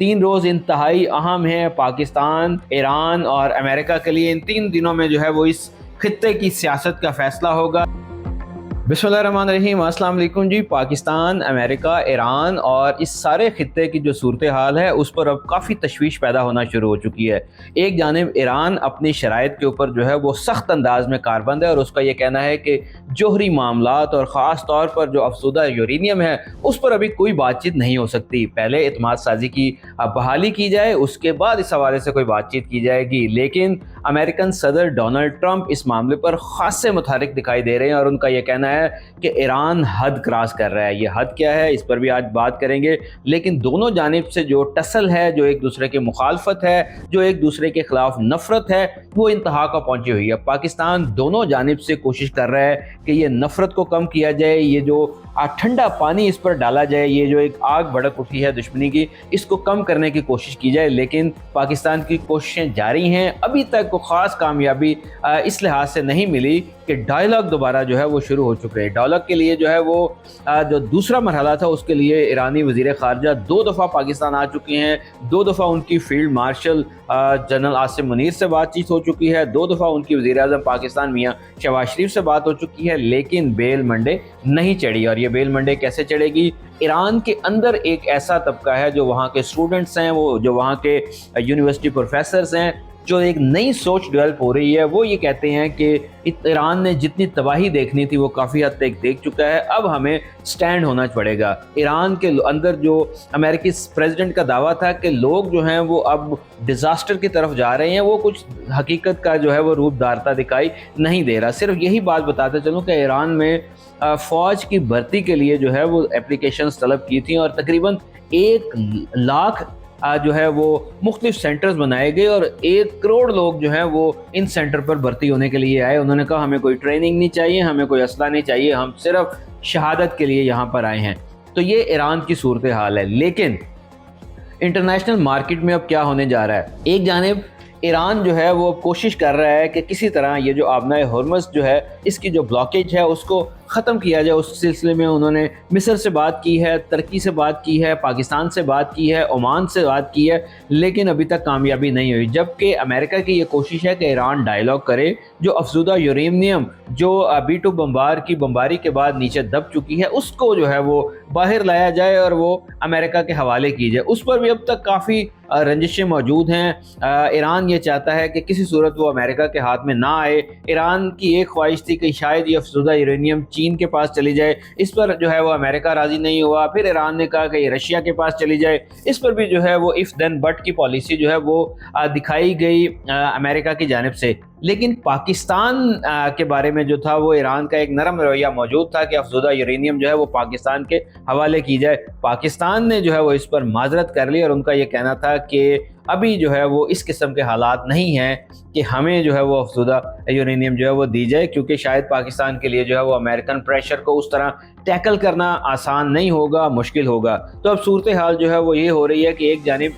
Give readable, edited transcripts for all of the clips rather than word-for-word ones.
तीन रोज़ इंतहाई अहम है पाकिस्तान, ईरान और अमेरिका के लिए। इन 3 दिनों में जो है वो इस खित्ते की सियासत का फैसला होगा। बिस्मिल्लाहिर्रहमानिर्रहीम, अस्सलाम वालेकुम जी। पाकिस्तान, अमेरिका, ईरान और इस सारे खित्ते की जो सूरत हाल है उस पर अब काफ़ी तशवीश पैदा होना शुरू हो चुकी है। एक जानिब ईरान अपनी शराइत के ऊपर जो है वो सख्त अंदाज में कारबंद है और उसका ये कहना है कि जोहरी मामलात और ख़ास तौर पर जो अफसुदा यूरेनियम है उस पर अभी कोई बातचीत नहीं हो सकती। पहले इत्मीनान साजी की बहाली की जाए, उसके बाद इस हवाले से कोई बातचीत की जाएगी। लेकिन अमेरिकन सदर डोनाल्ड ट्रंप इस मामले पर खासे मुतहरिक दिखाई दे रहे हैं और उनका यह कहना है कि ईरान हद क्रॉस कर रहा है। ये हद क्या है, इस पर भी आज बात करेंगे। लेकिन दोनों जानिब से जो टसल है, जो एक दूसरे की मुखालफत है, जो एक दूसरे के खिलाफ नफरत है, वो इंतहा का पहुंची हुई है। पाकिस्तान दोनों जानिब से कोशिश कर रहा है कि ये नफरत को कम किया जाए, ये जो ठंडा पानी इस पर डाला जाए, ये जो एक आग भड़क उठी है दुश्मनी की, इसको कम करने की कोशिश की जाए। लेकिन पाकिस्तान की कोशिशें जारी हैं। अभी तक को ख़ास कामयाबी इस लिहाज से नहीं मिली कि डायलॉग दोबारा जो है वो शुरू हो चुके हैं। डायलॉग के लिए जो है वो जो दूसरा मरहला था उसके लिए ईरानी वज़ीर ख़ारजा 2 दफ़ा पाकिस्तान आ चुके हैं। 2 दफ़ा उनकी field marshal general Asim Munir से बातचीत हो चुकी है। 2 दफ़ा उनकी वज़ीर आज़म पाकिस्तान मियाँ शहबाज शरीफ से बात हो चुकी है। लेकिन बेल मंडे नहीं चढ़ी। और ये बेल मंडे कैसे चढ़ेगी? ईरान के अंदर एक ऐसा तबका है जो वहाँ के स्टूडेंट्स हैं, वो जो वहाँ के यूनिवर्सिटी प्रोफेसर्स हैं, जो एक नई सोच डेवलप हो रही है। वो ये कहते हैं कि ईरान ने जितनी तबाही देखनी थी वो काफ़ी हद तक देख चुका है, अब हमें स्टैंड होना पड़ेगा। ईरान के अंदर जो अमेरिकी प्रेसिडेंट का दावा था कि लोग जो हैं वो अब डिज़ास्टर की तरफ जा रहे हैं, वो कुछ हकीकत का जो है वो रूपदारता दिखाई नहीं दे रहा। सिर्फ यही बात बताते चलूँ कि ईरान में फ़ौज की भर्ती के लिए जो है वो एप्लीकेशंस तलब की थी और तकरीबन 1 लाख जो है वो मुख्तलिफ सेंटर्स बनाए गए और 1 करोड़ लोग जो हैं वो इन सेंटर पर भर्ती होने के लिए आए। उन्होंने कहा हमें कोई ट्रेनिंग नहीं चाहिए, हमें कोई असला नहीं चाहिए, हम सिर्फ शहादत के लिए यहाँ पर आए हैं। तो ये ईरान की सूरत हाल है। लेकिन इंटरनेशनल मार्केट में अब क्या होने जा रहा है? एक जानिब ईरान जो है वो कोशिश कर रहा है कि किसी तरह ये जो आबनाए हॉर्मज़ जो है इसकी जो ब्लॉकेज है उसको ख़त्म किया जाए। उस सिलसिले में उन्होंने मिस्र से बात की है, तुर्की से बात की है, पाकिस्तान से बात की है, ओमान से बात की है, लेकिन अभी तक कामयाबी नहीं हुई। जबकि अमेरिका की ये कोशिश है कि ईरान डायलॉग करे, जो अफजुदा यूरेनियम जो B2 बम्बार की बम्बारी के बाद नीचे दब चुकी है उसको जो है वो बाहर लाया जाए और वो अमेरिका के हवाले की जाए। उस पर भी अब तक काफ़ी रंजिशें मौजूद हैं। ईरान ये चाहता है कि किसी सूरत वो अमेरिका के हाथ में ना आए। ईरान की एक ख्वाहिश थी कि शायद ये अफजुदा यूरेनियम चीन के पास चली जाए, इस पर जो है वो अमेरिका राज़ी नहीं हुआ। फिर ईरान ने कहा कि ये रशिया के पास चली जाए, इस पर भी जो है वो इफ़ देन बट की पॉलिसी जो है वो दिखाई गई अमेरिका की जानिब से। लेकिन पाकिस्तान के बारे में जो था वो ईरान का एक नरम रवैया मौजूद था कि अफजुदा यूरेनियम जो है वो पाकिस्तान के हवाले की जाए। पाकिस्तान ने जो है वो इस पर माजरत कर ली और उनका ये कहना था कि अभी जो है वो इस किस्म के हालात नहीं हैं कि हमें जो है वो अफजुदा यूरेनियम जो है वो दी जाए, क्योंकि शायद पाकिस्तान के लिए जो है वो अमेरिकन प्रेशर को उस तरह टैकल करना आसान नहीं होगा, मुश्किल होगा। तो अब सूरत हाल जो है वो ये हो रही है कि एक जानिब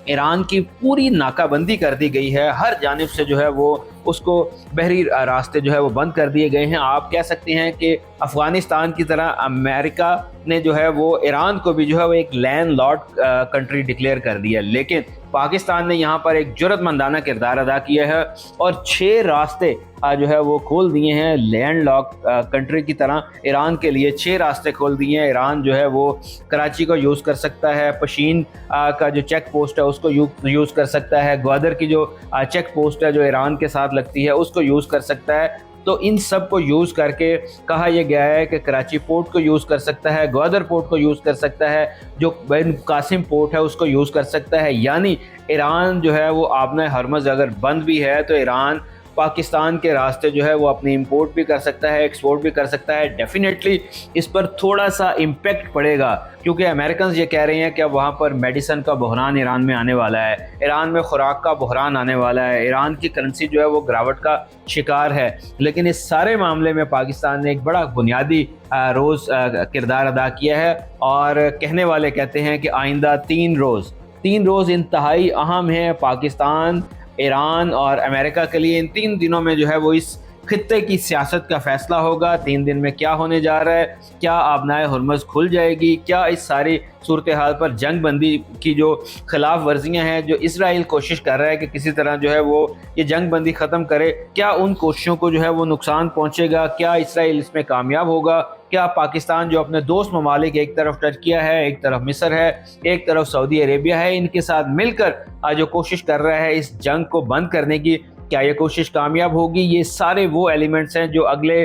ईरान की पूरी नाकाबंदी कर दी गई है, हर जानिब से जो है वो उसको बहरी रास्ते जो है वो बंद कर दिए गए हैं। आप कह सकते हैं कि अफ़गानिस्तान की तरह अमेरिका ने जो है वो ईरान को भी जो है वो एक लैंड लॉर्ड कंट्री डिक्लेयर कर दिया। लेकिन पाकिस्तान ने यहाँ पर एक जुर्रतमंदाना किरदार अदा किया है और 6 रास्ते जो है वो खोल दिए हैं लैंड लॉक कंट्री की तरह। ईरान के लिए 6 रास्ते खोल दिए हैं। ईरान जो है वो कराची को यूज़ कर सकता है, पशीन का जो चेक पोस्ट है उसको यूज़ कर सकता है, ग्वादर की जो चेक पोस्ट है जो ईरान के साथ लगती है उसको यूज़ कर सकता है। तो इन सब को यूज़ करके कहा यह गया है कि कराची पोर्ट को यूज़ कर सकता है, ग्वादर पोर्ट को यूज़ कर सकता है, जो बिन कासिम पोर्ट है उसको यूज़ कर सकता है। यानी ईरान जो है वो आबना हरमज़ अगर बंद भी है तो ईरान पाकिस्तान के रास्ते जो है वो अपनी इंपोर्ट भी कर सकता है, एक्सपोर्ट भी कर सकता है। डेफिनेटली इस पर थोड़ा सा इम्पेक्ट पड़ेगा, क्योंकि अमेरिकन ये कह रहे हैं कि अब वहाँ पर मेडिसन का बहरान ईरान में आने वाला है, ईरान में खुराक का बहरान आने वाला है, ईरान की करेंसी जो है वो गिरावट का शिकार है। लेकिन इस सारे मामले में पाकिस्तान ने एक बड़ा बुनियादी रोज़ किरदार अदा किया है और कहने वाले कहते हैं कि आइंदा 3 रोज़ इंतहाई अहम है पाकिस्तान, ईरान और अमेरिका के लिए। इन 3 दिनों में जो है वो इस खित्ते की सियासत का फैसला होगा। 3 दिन में क्या होने जा रहा है, क्या आबनाए हुर्मुज़ खुल जाएगी, क्या इस सारी सूरत हाल पर जंग बंदी की जो खिलाफ वर्जियाँ हैं, जो इसराइल कोशिश कर रहा है कि किसी तरह जो है वो ये जंग बंदी ख़त्म करे, क्या उन कोशिशों को जो है वो नुकसान पहुँचेगा, क्या इसराइल इसमें कामयाब होगा, क्या पाकिस्तान जो अपने दोस्त ममालिक, एक तरफ टर्किया है, एक तरफ मिस्र है, एक तरफ सऊदी अरेबिया है, इनके साथ मिलकर जो कोशिश कर रहा है इस जंग को बंद करने की, क्या ये कोशिश कामयाब होगी? ये सारे वो एलिमेंट्स हैं जो अगले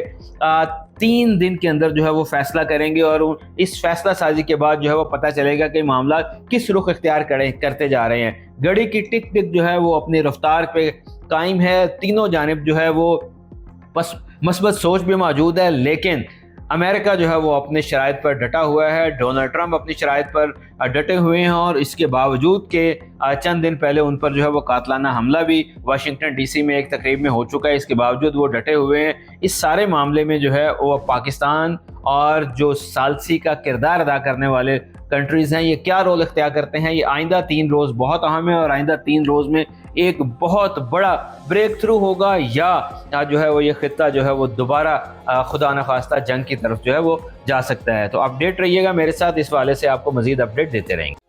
3 दिन के अंदर जो है वो फैसला करेंगे और इस फैसला साजी के बाद जो है वो पता चलेगा कि मामला किस रुख इख्तियार करते जा रहे हैं। घड़ी की टिक टिक जो है वो अपनी रफ्तार पे कायम है, तीनों जानिब जो है वो बस मस्बत सोच भी मौजूद है, लेकिन अमेरिका जो है वो अपने शराइत पर डटा हुआ है, डोनाल्ड ट्रंप अपनी शराइत पर डटे हुए हैं और इसके बावजूद के चंद दिन पहले उन पर जो है वो कातलाना हमला भी वाशिंगटन डीसी में एक तकरीब में हो चुका है, इसके बावजूद वो डटे हुए हैं। इस सारे मामले में जो है वो पाकिस्तान और जो सालसी का किरदार अदा करने वाले कंट्रीज़ हैं, ये क्या रोल इख्तियार करते हैं, ये आइंदा 3 रोज़ बहुत अहम है और आइंदा 3 रोज़ में एक बहुत बड़ा ब्रेक थ्रू होगा या जो है वो ये खित्ता जो है वो दोबारा खुदा न खास्ता जंग की तरफ जो है वो जा सकता है। तो अपडेट रहिएगा मेरे साथ, इस वाले से आपको मज़ीद अपडेट देते रहेंगे।